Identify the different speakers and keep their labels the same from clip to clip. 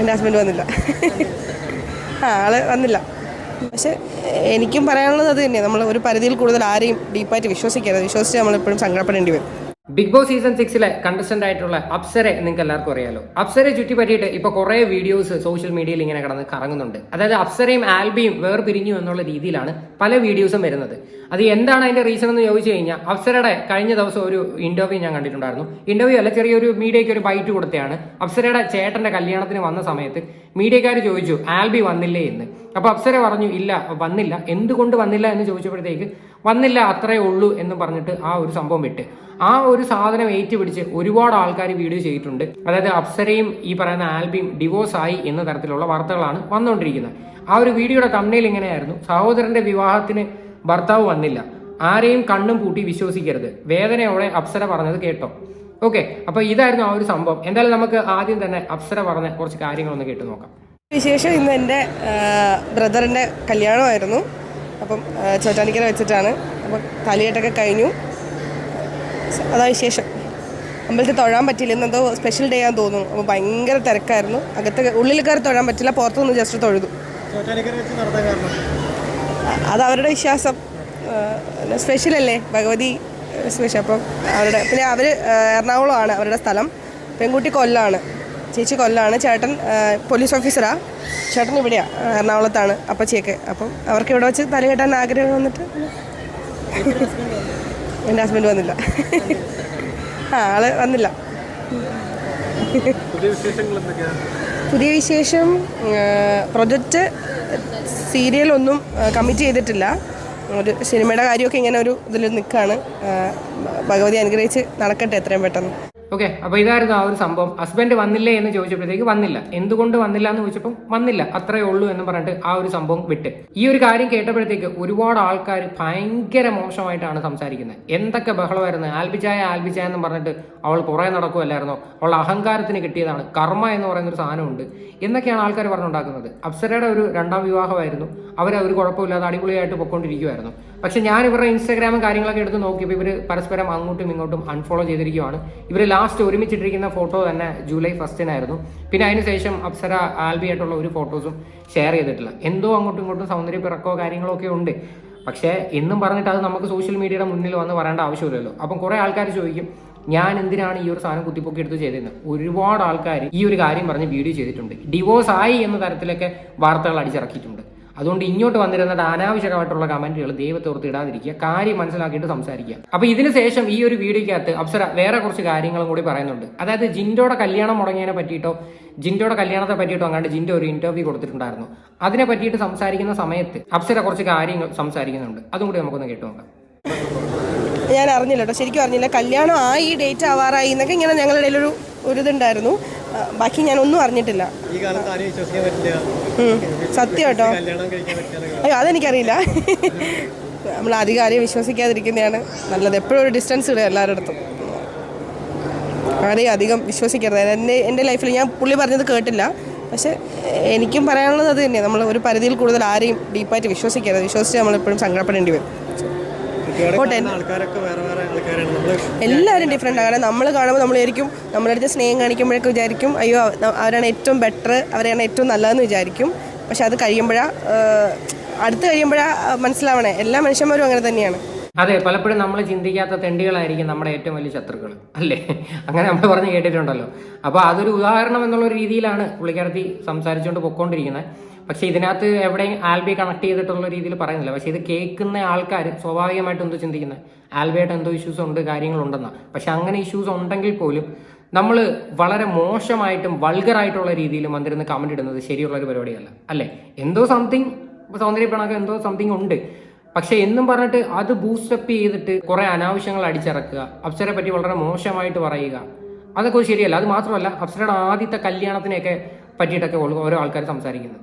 Speaker 1: എൻ്റെ ഹസ്ബൻഡ് വന്നില്ല. ആള് വന്നില്ല. പക്ഷെ എനിക്കും പറയാനുള്ളത് അത് തന്നെയാണ്, നമ്മൾ ഒരു പരിധിയിൽ കൂടുതൽ ആരെയും ഡീപ്പായിട്ട് വിശ്വസിക്കരുത്. വിശ്വസിച്ച് നമ്മളെപ്പോഴും സങ്കടപ്പെടേണ്ടി വരും.
Speaker 2: ബിഗ് ബോസ് സീസൺ 6 കണ്ടസ്റ്റന്റ് ആയിട്ടുള്ള അപ്സരെ നിങ്ങൾക്ക് എല്ലാവർക്കും അറിയാലോ. അപ്സരെ ചുറ്റി പറ്റിയിട്ട് ഇപ്പൊ കുറെ വീഡിയോസ് സോഷ്യൽ മീഡിയയിൽ ഇങ്ങനെ കിടന്ന് കറങ്ങുന്നുണ്ട്. അതായത് അപ്സരയും ആൽബിയും വേർപിരിഞ്ഞു എന്നുള്ള രീതിയിലാണ് പല വീഡിയോസും വരുന്നത്. അത് എന്താണ് അതിന്റെ റീസൺ എന്ന് ചോദിച്ചു കഴിഞ്ഞാൽ, അപ്സരയുടെ കഴിഞ്ഞ ദിവസം ഒരു ഇന്റർവ്യൂ ഞാൻ കണ്ടിട്ടുണ്ടായിരുന്നു. ഇന്റർവ്യൂ അല്ല, ചെറിയൊരു മീഡിയയ്ക്ക് ഒരു ബൈറ്റ് കൊടുത്തതാണ്. അപ്സരയുടെ ചേട്ടന്റെ കല്യാണത്തിന് വന്ന സമയത്ത് മീഡിയക്കാർ ചോദിച്ചു ആൽബി വന്നില്ലേ എന്ന്. അപ്പൊ അപ്സര പറഞ്ഞു ഇല്ല വന്നില്ല. എന്തുകൊണ്ട് വന്നില്ല എന്ന് ചോദിച്ചപ്പോഴത്തേക്ക് വന്നില്ല അത്രേ ഉള്ളൂ എന്ന് പറഞ്ഞിട്ട് ആ ഒരു സംഭവം വിട്ട് ആ ഒരു സാധനം ഏറ്റുപിടിച്ച് ഒരുപാട് ആൾക്കാർ വീഡിയോ ചെയ്തിട്ടുണ്ട്. അതായത് അപ്സരയും ഈ പറയുന്ന ആൽബിയും ഡിവോഴ്സ് ആയി എന്ന തരത്തിലുള്ള വാർത്തകളാണ് വന്നുകൊണ്ടിരിക്കുന്നത്. ആ ഒരു വീഡിയോയുടെ തമ്മിൽ ഇങ്ങനെയായിരുന്നു: സഹോദരന്റെ വിവാഹത്തിന് ഭർത്താവ് വന്നില്ല, ആരെയും കണ്ണും പൂട്ടി വിശ്വസിക്കരുത്, വേദനയോടെ അപ്സര പറഞ്ഞത് കേട്ടോ. ഓക്കെ, അപ്പൊ ഇതായിരുന്നു ആ ഒരു സംഭവം. എന്തായാലും നമുക്ക് ആദ്യം തന്നെ അപ്സര പറഞ്ഞ കുറച്ച് കാര്യങ്ങളൊന്ന് കേട്ടു നോക്കാം.
Speaker 1: വിശേഷം ഇന്ന് എൻ്റെ ബ്രദറിൻ്റെ കല്യാണമായിരുന്നു. അപ്പം ചോറ്റാനിക്കര വെച്ചിട്ടാണ്. അപ്പം തലയെട്ടൊക്കെ കഴിഞ്ഞു. അതാ വിശേഷം. അമ്പലത്തിൽ തൊഴാൻ പറ്റില്ല, ഇന്നെന്തോ സ്പെഷ്യൽ ഡേ ആണെന്ന് തോന്നുന്നു. അപ്പോൾ ഭയങ്കര തിരക്കായിരുന്നു. ഉള്ളിൽ കയറി തൊഴാൻ പറ്റില്ല, പുറത്തുനിന്ന് ജസ്റ്റ് തൊഴുതു. അത് അവരുടെ വിശ്വാസം. സ്പെഷ്യൽ അല്ലേ, ഭഗവതി സ്പെഷ്യൽ. അപ്പം അവരുടെ പിന്നെ അവർ എറണാകുളമാണ് അവരുടെ സ്ഥലം. പെൺകുട്ടി കൊല്ലമാണ്, ചേച്ചി കൊല്ലമാണ്. ചേട്ടൻ പോലീസ് ഓഫീസറാണ്. ചേട്ടൻ ഇവിടെയാണ്, എറണാകുളത്താണ് അപ്പച്ചിയൊക്കെ. അപ്പം അവർക്ക് ഇവിടെ വെച്ച് തല കെട്ടാൻ ആഗ്രഹം വന്നിട്ട് എൻ്റെ ഹസ്ബൻഡ് വന്നില്ല. ആള് വന്നില്ല. പുതിയ വിശേഷം, പ്രൊജക്റ്റ് സീരിയലൊന്നും കമ്മിറ്റ് ചെയ്തിട്ടില്ല. ഒരു സിനിമയുടെ കാര്യമൊക്കെ ഇങ്ങനെ ഒരു ഇതിൽ നിൽക്കുകയാണ്. ഭഗവതി അനുഗ്രഹിച്ച് നടക്കട്ടെ എത്രയും പെട്ടെന്ന്.
Speaker 2: ഓക്കെ, അപ്പൊ ഇതായിരുന്നു ആ ഒരു സംഭവം. ഹസ്ബൻഡ് വന്നില്ലേ എന്ന് ചോദിച്ചപ്പോഴത്തേക്ക് വന്നില്ല. എന്തുകൊണ്ട് വന്നില്ല എന്ന് ചോദിച്ചപ്പോൾ വന്നില്ല അത്രേ ഉള്ളൂ എന്ന് പറഞ്ഞിട്ട് ആ ഒരു സംഭവം വിട്ട്. ഈ ഒരു കാര്യം കേട്ടപ്പോഴത്തേക്ക് ഒരുപാട് ആൾക്കാർ ഭയങ്കര മോശമായിട്ടാണ് സംസാരിക്കുന്നത്. എന്തൊക്കെ ബഹളമായിരുന്നു. ആൽബിച്ചായ എന്ന് പറഞ്ഞിട്ട് അവൾ പുറകെ നടക്കുമല്ലായിരുന്നോ, അവളുടെ അഹങ്കാരത്തിന് കിട്ടിയതാണ്, കർമ്മ എന്ന് പറയുന്നൊരു സാധനമുണ്ട് എന്നൊക്കെയാണ് ആൾക്കാർ പറഞ്ഞുണ്ടാക്കുന്നത്. അപ്സരയുടെ ഒരു രണ്ടാം വിവാഹമായിരുന്നു. ഒരു കുഴപ്പമില്ലാതെ അടിപൊളിയായിട്ട് പൊയ്ക്കൊണ്ടിരിക്കുമായിരുന്നു. പക്ഷെ ഞാൻ ഇവരുടെ ഇൻസ്റ്റാഗ്രാമും കാര്യങ്ങളൊക്കെ എടുത്ത് നോക്കിയപ്പോൾ ഇവർ പരസ്പരം അങ്ങോട്ടും ഇങ്ങോട്ടും അൺഫോളോ ചെയ്തിരിക്കുകയാണ്. ഇവർ ലാസ്റ്റ് ഒരുമിച്ചിട്ടിരിക്കുന്ന ഫോട്ടോ തന്നെ ജൂലൈ 1 പിന്നെ അതിനുശേഷം അപ്സര ആൽബിയായിട്ടുള്ള ഒരു ഫോട്ടോസും ഷെയർ ചെയ്തിട്ടില്ല. എന്തോ അങ്ങോട്ടും ഇങ്ങോട്ടും സൗന്ദര്യ പിറക്കോ കാര്യങ്ങളൊക്കെ ഉണ്ട്. പക്ഷേ എന്നും പറഞ്ഞിട്ട് അത് നമുക്ക് സോഷ്യൽ മീഡിയയുടെ മുന്നിൽ വന്ന് പറയേണ്ട ആവശ്യമില്ലല്ലോ. അപ്പം കുറെ ആൾക്കാർ ചോദിക്കും ഞാൻ എന്തിനാണ് ഈ ഒരു സാധനം കുത്തിപ്പൊക്കി എടുത്ത് ചെയ്തതെന്ന്. ഒരുപാട് ആൾക്കാർ ഈ ഒരു കാര്യം പറഞ്ഞ് വീഡിയോ ചെയ്തിട്ടുണ്ട്. ഡിവോഴ്സ് ആയി എന്ന തരത്തിലൊക്കെ വാർത്തകൾ അടിച്ചിറക്കിയിട്ടുണ്ട്. അതുകൊണ്ട് ഇങ്ങോട്ട് വന്നിരുന്നിട്ട് അനാവശ്യമായിട്ടുള്ള കമന്റുകൾ ദൈവത്തോർത്ത് ഇടാതിരിക്കുക, കാര്യം മനസ്സിലാക്കിയിട്ട് സംസാരിക്കുക. അപ്പൊ ഇതിന് ശേഷം ഈ ഒരു വീഡിയോയ്ക്കകത്ത് അപ്സര വേറെ കുറച്ച് കാര്യങ്ങളും കൂടി പറയുന്നുണ്ട്. അതായത് ജിൻഡോയുടെ കല്യാണം മുടങ്ങിയതിനെ പറ്റിയിട്ടോ ജിൻഡോയുടെ കല്യാണത്തെ പറ്റിയിട്ടോ അങ്ങാണ്ട് ജിൻഡോ ഒരു ഇന്റർവ്യൂ കൊടുത്തിട്ടുണ്ടായിരുന്നു. അതിനെ പറ്റിയിട്ട് സംസാരിക്കുന്ന സമയത്ത് അപ്സര കുറച്ച് കാര്യങ്ങൾ സംസാരിക്കുന്നുണ്ട്. അതും കൂടി നമുക്കൊന്ന് കേട്ടു നോക്കാം.
Speaker 1: ഞാൻ അറിഞ്ഞില്ല കേട്ടോ, ശരിക്കും അറിഞ്ഞില്ല. കല്യാണം ആയി, ഡേറ്റ് ആവാറായി എന്നൊക്കെ ഇങ്ങനെ ഞങ്ങളുടെ ഇടയിലൊരു ഇതുണ്ടായിരുന്നു. ബാക്കി ഞാനൊന്നും അറിഞ്ഞിട്ടില്ല. സത്യം കേട്ടോ, അയ്യോ അതെനിക്കറിയില്ല. നമ്മൾ അധികം ആരെയും വിശ്വസിക്കാതിരിക്കുന്നതാണ് നല്ലത്. എപ്പോഴും ഒരു ഡിസ്റ്റൻസ് ഇടുക എല്ലാവരുടെ അടുത്തും. ആരെയും അധികം വിശ്വസിക്കരുത്. എൻ്റെ ലൈഫിൽ ഞാൻ പുള്ളി പറഞ്ഞത് കേട്ടില്ല. പക്ഷെ എനിക്കും പറയാനുള്ളത് അത് തന്നെയാണ്, നമ്മൾ ഒരു പരിധിയിൽ കൂടുതൽ ആരെയും ഡീപ്പായിട്ട് വിശ്വസിക്കരുത്. വിശ്വസിച്ച് നമ്മളെപ്പോഴും സങ്കടപ്പെടേണ്ടി വരും. എല്ലാവരും ഡിഫറെൻ്റ് ആണ്. നമ്മൾ കാണുമ്പോൾ നമ്മളായിരിക്കും നമ്മുടെ അടുത്ത് സ്നേഹം കാണിക്കുമ്പോഴൊക്കെ വിചാരിക്കും അയ്യോ അവരാണ് ഏറ്റവും ബെറ്റർ, അവരെയാണ് ഏറ്റവും നല്ലതെന്ന് വിചാരിക്കും. പക്ഷെ അത് അടുത്ത് കഴിയുമ്പോഴാണ് മനസ്സിലാവണേ എല്ലാ മനുഷ്യന്മാരും അങ്ങനെ തന്നെയാണ്.
Speaker 2: അതെ, പലപ്പോഴും നമ്മൾ ചിന്തിക്കാത്ത തെണ്ടികളായിരിക്കും നമ്മുടെ ഏറ്റവും വലിയ ശത്രുക്കൾ, അല്ലേ? അങ്ങനെ നമ്മൾ പറഞ്ഞ് കേട്ടിട്ടുണ്ടല്ലോ. അപ്പോൾ അതൊരു ഉദാഹരണം എന്നുള്ള രീതിയിലാണ് പുള്ളിക്കാരത്തി സംസാരിച്ചുകൊണ്ട് പൊയ്ക്കൊണ്ടിരിക്കുന്നത്. പക്ഷെ ഇതിനകത്ത് എവിടെയും ആൽബി കണക്ട് ചെയ്തിട്ടുള്ള രീതിയിൽ പറയുന്നില്ല. പക്ഷെ ഇത് കേൾക്കുന്ന ആൾക്കാർ സ്വാഭാവികമായിട്ട് എന്തോ ചിന്തിക്കുന്നത് ആൽബിയായിട്ട് എന്തോ ഇഷ്യൂസ് ഉണ്ട്, കാര്യങ്ങളുണ്ടെന്നാണ്. പക്ഷെ അങ്ങനെ ഇഷ്യൂസ് ഉണ്ടെങ്കിൽ പോലും നമ്മൾ വളരെ മോശമായിട്ടും വൾഗറായിട്ടുള്ള രീതിയിലും വന്നിരുന്ന് കമന്റ് ഇടുന്നത് ശരിയുള്ളൊരു പരിപാടിയല്ല, അല്ലേ? എന്തോ സംതിങ് സൗന്ദര്യപ്പെണൊക്കെ എന്തോ സംതിങ് ഉണ്ട്. പക്ഷെ എന്നും പറഞ്ഞിട്ട് അത് ബൂസ്റ്റപ്പ് ചെയ്തിട്ട് കുറെ അനാവശ്യങ്ങൾ അടിച്ചിറക്കുക, അപ്സരയെ പറ്റി വളരെ മോശമായിട്ട് പറയുക, അതൊക്കെ ശരിയല്ല. അത് മാത്രമല്ല, അപ്സരയുടെ ആദ്യത്തെ കല്യാണത്തിനെയൊക്കെ പറ്റിയിട്ടൊക്കെ ഓരോ ആൾക്കാർ സംസാരിക്കുന്നത്.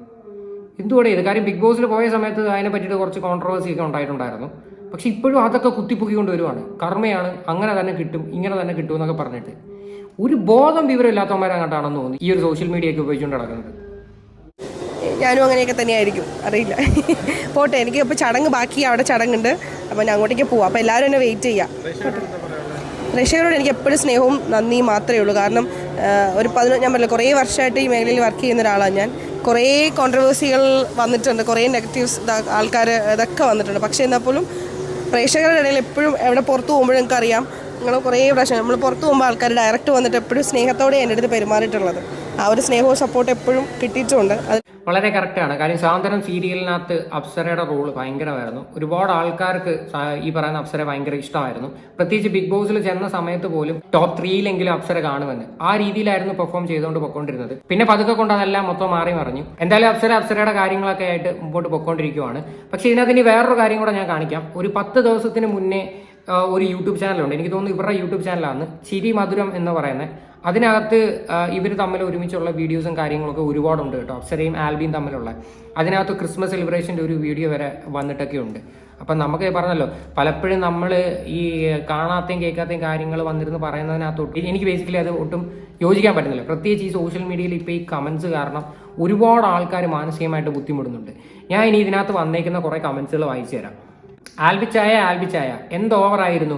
Speaker 2: എന്തുകൂടെ ഇത് കാര്യം ബിഗ് ബോസിൽ പോയ സമയത്ത് അതിനെ പറ്റിയിട്ട് കുറച്ച് കോൺട്രവേഴ്സി ഒക്കെ ഉണ്ടായിട്ടുണ്ടായിരുന്നു. പക്ഷെ ഇപ്പോഴും അതൊക്കെ കുത്തിപ്പൊക്കിക്കൊണ്ട് വരുവാണ്. കർമ്മയാണ്, അങ്ങനെ തന്നെ കിട്ടും, ഇങ്ങനെ തന്നെ കിട്ടും എന്നൊക്കെ പറഞ്ഞിട്ട് ഒരു ബോധം വിവരമില്ലാത്തവന്മാരങ്ങോട്ടാണെന്ന് തോന്നി ഈ ഒരു സോഷ്യൽ മീഡിയ ഒക്കെ ഉപയോഗിച്ചുകൊണ്ട് നടക്കുന്നത്.
Speaker 1: ഞാനും അങ്ങനെയൊക്കെ തന്നെയായിരിക്കും, അറിയില്ല. പോട്ടെ, എനിക്ക് ഇപ്പോൾ ചടങ്ങ് ബാക്കി, അവിടെ ചടങ്ങുണ്ട്. അപ്പോൾ ഞാൻ അങ്ങോട്ടേക്ക് പോവാം. അപ്പോൾ എല്ലാവരും എന്നെ വെയിറ്റ് ചെയ്യാം. റഷ്യയോട് എനിക്ക് എപ്പോഴും സ്നേഹവും നന്ദിയും മാത്രമേ ഉള്ളൂ. കാരണം ഞാൻ പറഞ്ഞില്ല, കുറേ വർഷമായിട്ട് ഈ മേഖലയിൽ വർക്ക് ചെയ്യുന്ന ഒരാളാണ് ഞാൻ. കുറേ കോൺട്രവേഴ്സികൾ വന്നിട്ടുണ്ട്, കുറേ നെഗറ്റീവ്സ് ആൾക്കാർ ഇതൊക്കെ വന്നിട്ടുണ്ട്. പക്ഷേ എന്നാൽ പോലും പ്രേക്ഷകരുടെ ഇടയിൽ എപ്പോഴും എവിടെ പുറത്ത് പോകുമ്പോഴും നിങ്ങൾക്കറിയാം, നിങ്ങൾ കുറേ പ്രാവശ്യം നമ്മൾ പുറത്ത് പോകുമ്പോൾ ആൾക്കാർ ഡയറക്റ്റ് വന്നിട്ട് എപ്പോഴും സ്നേഹത്തോടെ എൻ്റെ അടുത്ത് പെരുമാറിയിട്ടുള്ളത്. ആ ഒരു സ്നേഹവും സപ്പോർട്ട് എപ്പോഴും കിട്ടിയിട്ടുണ്ട്. അത്
Speaker 2: വളരെ കറക്റ്റാണ്. കാര്യം സാന്ത്വനം സീരിയലിനകത്ത് അപ്സരയുടെ റോള് ഭയങ്കരമായിരുന്നു. ഒരുപാട് ആൾക്കാർക്ക് ഈ പറയുന്ന അപ്സര ഭയങ്കര ഇഷ്ടമായിരുന്നു. പ്രത്യേകിച്ച് ബിഗ് ബോസിൽ ചെന്ന സമയത്ത് പോലും ടോപ്പ് 3-ലെങ്കിലും അപ്സര കാണുമെന്ന് ആ രീതിയിലായിരുന്നു പെർഫോം ചെയ്തുകൊണ്ട് പൊക്കോണ്ടിരുന്നത്. പിന്നെ പതുക്കെ കൊണ്ട് അതെല്ലാം മൊത്തം മാറി മറിഞ്ഞു. എന്തായാലും അപ്സരയുടെ കാര്യങ്ങളൊക്കെ ആയിട്ട് മുമ്പോട്ട് പൊക്കോണ്ടിരിക്കുവാണ്. പക്ഷേ ഇതിനകത്ത് ഇനി വേറൊരു കാര്യം കൂടെ ഞാൻ കാണിക്കാം. ഒരു 10 ദിവസത്തിന് മുന്നേ ഒരു യൂട്യൂബ് ചാനലുണ്ട്, എനിക്ക് തോന്നുന്നു ഇവരുടെ യൂട്യൂബ് ചാനലാണ് ചിരി മധുരം എന്ന് പറയുന്നത്. അതിനകത്ത് ഇവർ തമ്മിൽ ഒരുമിച്ചുള്ള വീഡിയോസും കാര്യങ്ങളൊക്കെ ഒരുപാടുണ്ട് കേട്ടോ, അപ്സരയും ആൽബിയും തമ്മിലുള്ള. അതിനകത്ത് ക്രിസ്മസ് സെലിബ്രേഷൻ്റെ ഒരു വീഡിയോ വരെ വന്നിട്ടൊക്കെ ഉണ്ട്. അപ്പം നമുക്ക് പറഞ്ഞല്ലോ, പലപ്പോഴും നമ്മൾ ഈ കാണാത്തയും കേൾക്കാത്തയും കാര്യങ്ങൾ വന്നിരുന്ന് പറയുന്നതിനകത്തൊട്ട് എനിക്ക് ബേസിക്കലി അത് ഒട്ടും യോജിക്കാൻ പറ്റുന്നില്ല. പ്രത്യേകിച്ച് ഈ സോഷ്യൽ മീഡിയയിൽ ഇപ്പോൾ ഈ കമൻസ് കാരണം ഒരുപാട് ആൾക്കാർ മാനസികമായിട്ട് ബുദ്ധിമുട്ടുന്നുണ്ട്. ഞാൻ ഇനി ഇതിനകത്ത് വന്നേക്കുന്ന കുറേ കമൻസുകൾ വായിച്ചു തരാം. ആൽബിച്ചായ എന്ത് ഓവറായിരുന്നു,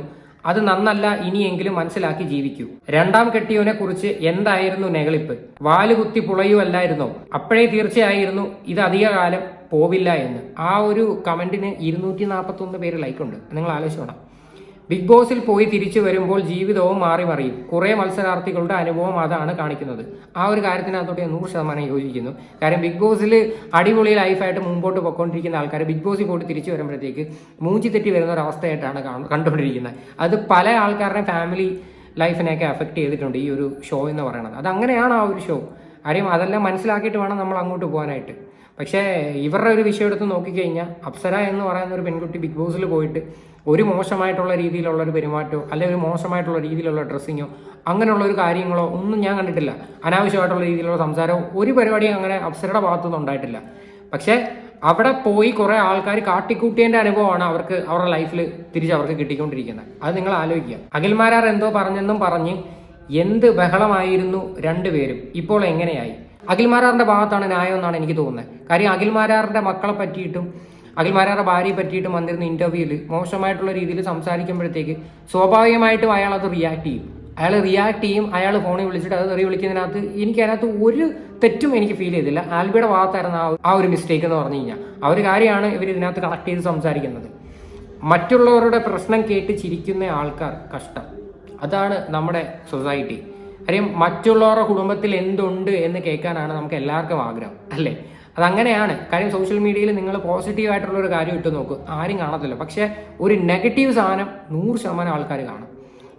Speaker 2: അത് നന്നല്ല, ഇനിയെങ്കിലും മനസ്സിലാക്കി ജീവിക്കൂ. രണ്ടാം കെട്ടിയവനെ കുറിച്ച് എന്തായിരുന്നു നെകളിപ്പ്, വാലുകുത്തി പുളയുമല്ലായിരുന്നോ, അപ്പോഴേ തീർച്ചയായിരുന്നു ഇത് അധികകാലം പോവില്ല എന്ന്. ആ ഒരു കമന്റിന് 241 പേര് ലൈക്കുണ്ട്. നിങ്ങൾ ആലോചിച്ചോണം. ബിഗ് ബോസിൽ പോയി തിരിച്ചു വരുമ്പോൾ ജീവിതവും മാറി മറിയും. കുറേ മത്സരാർത്ഥികളുടെ അനുഭവം അതാണ് കാണിക്കുന്നത്. ആ ഒരു കാര്യത്തിനകത്തോട്ട് 100% യോജിക്കുന്നു. കാര്യം ബിഗ് ബോസിൽ അടിപൊളി ലൈഫായിട്ട് മുമ്പോട്ട് പൊയ്ക്കൊണ്ടിരിക്കുന്ന ആൾക്കാർ ബിഗ് ബോസിൽ പോയിട്ട് തിരിച്ചു വരുമ്പോഴത്തേക്ക് മൂഞ്ചി തെറ്റി വരുന്ന ഒരു അവസ്ഥയായിട്ടാണ് കണ്ടുകൊണ്ടിരിക്കുന്നത്. അത് പല ആൾക്കാരുടെയും ഫാമിലി ലൈഫിനെയൊക്കെ അഫക്റ്റ് ചെയ്തിട്ടുണ്ട് ഈ ഒരു ഷോ എന്ന് പറയുന്നത്. അതങ്ങനെയാണ് ആ ഒരു ഷോ. കാര്യം അതെല്ലാം മനസ്സിലാക്കിയിട്ട് വേണം നമ്മൾ അങ്ങോട്ട് പോകാനായിട്ട്. പക്ഷേ ഇവരുടെ ഒരു വിഷയം എടുത്ത് നോക്കിക്കഴിഞ്ഞാൽ അപ്സര എന്ന് പറയുന്ന ഒരു പെൺകുട്ടി ബിഗ് ബോസിൽ പോയിട്ട് ഒരു മോശമായിട്ടുള്ള രീതിയിലുള്ള ഒരു പെരുമാറ്റമോ അല്ലെങ്കിൽ ഒരു മോശമായിട്ടുള്ള രീതിയിലുള്ള ഡ്രസ്സിങ്ങോ അങ്ങനെയുള്ള ഒരു കാര്യങ്ങളോ ഒന്നും ഞാൻ കണ്ടിട്ടില്ല. അനാവശ്യമായിട്ടുള്ള രീതിയിലുള്ള സംസാരമോ ഒരു പരിപാടിയും അങ്ങനെ അപ്സരയുടെ ഭാഗത്തുനിന്ന് ഉണ്ടായിട്ടില്ല. പക്ഷേ അവിടെ പോയി കുറേ ആൾക്കാർ കാട്ടിക്കൂട്ടിയതിൻ്റെ അനുഭവമാണ് അവരുടെ ലൈഫിൽ തിരിച്ച് അവർക്ക് കിട്ടിക്കൊണ്ടിരിക്കുന്നത്. അത് നിങ്ങൾ ആലോചിക്കുക. അഖിൽമാരാർ എന്തോ പറഞ്ഞെന്നും പറഞ്ഞ് എന്ത് ബഹളമായിരുന്നു രണ്ടുപേരും, ഇപ്പോൾ എങ്ങനെയായി? അഖിൽമാരാറിന്റെ ഭാഗത്താണ് ന്യായം എന്നാണ് എനിക്ക് തോന്നുന്നത്. കാര്യം അഖിൽമാരാറിന്റെ മക്കളെ പറ്റിയിട്ടും അഖിൽമാരാറുടെ ഭാര്യയെ പറ്റിയിട്ടും വന്നിരുന്ന ഇന്റർവ്യൂവിൽ മോശമായിട്ടുള്ള രീതിയിൽ സംസാരിക്കുമ്പോഴത്തേക്ക് സ്വാഭാവികമായിട്ടും അയാൾ അത് റിയാക്ട് ചെയ്യും. അയാൾ ഫോണിൽ വിളിച്ചിട്ട് അത് തെറി വിളിക്കുന്നതിനകത്ത് എനിക്കതിനകത്ത് ഒരു തെറ്റും എനിക്ക് ഫീൽ ചെയ്തില്ല. ആൽബിയുടെ ഭാഗത്തായിരുന്നു ആ ഒരു മിസ്റ്റേക്ക് എന്ന് പറഞ്ഞു കഴിഞ്ഞാൽ. ആ ഒരു കാര്യമാണ് ഇവർ ഇതിനകത്ത് കണക്ട് ചെയ്ത് സംസാരിക്കുന്നത്. മറ്റുള്ളവരുടെ പ്രശ്നം കേട്ട് ചിരിക്കുന്ന ആൾക്കാർ കഷ്ടം. അതാണ് നമ്മുടെ സൊസൈറ്റി. കാര്യം മറ്റുള്ളവരുടെ കുടുംബത്തിൽ എന്തുണ്ട് എന്ന് കേൾക്കാനാണ് നമുക്ക് എല്ലാവർക്കും ആഗ്രഹം, അല്ലേ? അതങ്ങനെയാണ്. കാര്യം സോഷ്യൽ മീഡിയയിൽ നിങ്ങൾ പോസിറ്റീവായിട്ടുള്ള ഒരു കാര്യം ഇട്ട് നോക്കും, ആരും കാണത്തില്ല. പക്ഷേ ഒരു നെഗറ്റീവ് സാധനം 100% ആൾക്കാർ കാണും.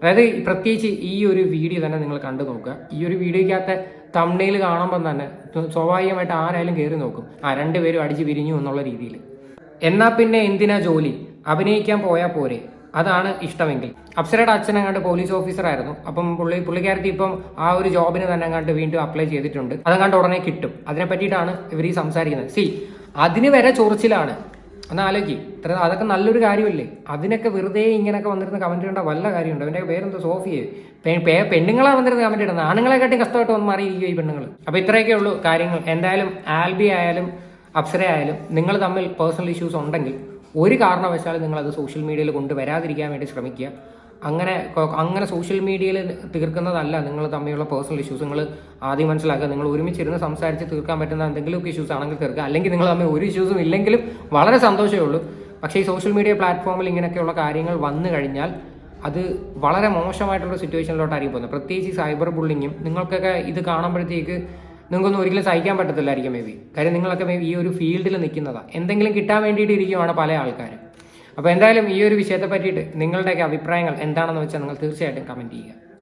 Speaker 2: അതായത് പ്രത്യേകിച്ച് ഈ ഒരു വീഡിയോ തന്നെ നിങ്ങൾ കണ്ടു നോക്കുക. ഈ ഒരു വീഡിയോയ്ക്കകത്ത് തംബ്നെയിൽ കാണുമ്പം തന്നെ സ്വാഭാവികമായിട്ട് ആരായാലും കയറി നോക്കും, രണ്ടുപേരും അടിച്ച് പിരിഞ്ഞു എന്നുള്ള രീതിയിൽ. എന്നാൽ പിന്നെ എന്തിനാ ജോലി, അഭിനയിക്കാൻ പോയാൽ പോരെ, അതാണ് ഇഷ്ടമെങ്കിൽ. അപ്സരയുടെ അച്ഛനെങ്ങാണ്ട് പോലീസ് ഓഫീസറായിരുന്നു. അപ്പം പുള്ളിക്കാരത്തി ഇപ്പം ആ ഒരു ജോബിന് തന്നെ അങ്ങാണ്ട് വീണ്ടും അപ്ലൈ ചെയ്തിട്ടുണ്ട്. അതങ്ങാണ്ട് ഉടനെ കിട്ടും. അതിനെ പറ്റിയിട്ടാണ് ഇവർ ഈ സംസാരിക്കുന്നത്. അതിന് വരെ ചൊറിച്ചിലാണ്. ഒന്ന് ആലോചിക്കും. അതൊക്കെ നല്ലൊരു കാര്യമല്ലേ? അതിനൊക്കെ വെറുതെ ഇങ്ങനെയൊക്കെ വന്നിരുന്ന കമന്റ് ഇടേണ്ട വല്ല കാര്യമുണ്ട്? അവൻ്റെ പേരെന്തോ സോഫിയെ. പെണ്ണുങ്ങളാണ് വന്നിരുന്ന കമന്റ് ഇടുന്നത്. ആണുങ്ങളെക്കാട്ടി കഷ്ടമായിട്ട് വന്ന് മാറിയിരിക്കും ഈ പെണ്ണുങ്ങൾ. അപ്പോൾ ഇത്രയൊക്കെ ഉള്ളൂ കാര്യങ്ങൾ. എന്തായാലും ആൽബി ആയാലും അപ്സര ആയാലും നിങ്ങൾ തമ്മിൽ പേഴ്സണൽ ഇഷ്യൂസ് ഉണ്ടെങ്കിൽ ഒരു കാരണവശാലും നിങ്ങളത് സോഷ്യൽ മീഡിയയിൽ കൊണ്ടുവരാതിരിക്കാൻ വേണ്ടി ശ്രമിക്കുക. അങ്ങനെ സോഷ്യൽ മീഡിയയിൽ തീർക്കുന്നതല്ല നിങ്ങൾ തമ്മിലുള്ള പേഴ്സണൽ ഇഷ്യൂസ്. നിങ്ങൾ ആദ്യം മനസ്സിലാക്കുക, നിങ്ങൾ ഒരുമിച്ചിരുന്ന് സംസാരിച്ച് തീർക്കാൻ പറ്റുന്ന എന്തെങ്കിലുമൊക്കെ ഇഷ്യൂസ് ആണെങ്കിൽ തീർക്കുക. അല്ലെങ്കിൽ നിങ്ങൾ തമ്മിൽ ഒരു ഇഷ്യൂസും ഇല്ലെങ്കിലും വളരെ സന്തോഷമേ ഉള്ളൂ. പക്ഷേ ഈ സോഷ്യൽ മീഡിയ പ്ലാറ്റ്ഫോമിൽ ഇങ്ങനെയൊക്കെയുള്ള കാര്യങ്ങൾ വന്നു കഴിഞ്ഞാൽ അത് വളരെ മോശമായിട്ടുള്ള സിറ്റുവേഷനിലോട്ടായിരിക്കും പോകുന്നത്. പ്രത്യേകിച്ച് സൈബർ ബുള്ളിങ്ങും നിങ്ങൾക്കൊക്കെ ഇത് കാണുമ്പോഴത്തേക്ക് നിങ്ങൾക്കൊന്നും ഒരിക്കലും സഹിക്കാൻ പറ്റത്തില്ലായിരിക്കും മേ ബി. കാര്യം നിങ്ങളൊക്കെ മേ ബി ഈ ഒരു ഫീൽഡിൽ നിൽക്കുന്നതാണ്, എന്തെങ്കിലും കിട്ടാൻ വേണ്ടിയിട്ട് ഇരിക്കുവാണ് പല ആൾക്കാരും. അപ്പോൾ എന്തായാലും ഈ ഒരു വിഷയത്തെ പറ്റിയിട്ട് നിങ്ങളുടെയൊക്കെ അഭിപ്രായങ്ങൾ എന്താണെന്ന് വെച്ചാൽ നിങ്ങൾ തീർച്ചയായിട്ടും കമൻറ്റ് ചെയ്യുക.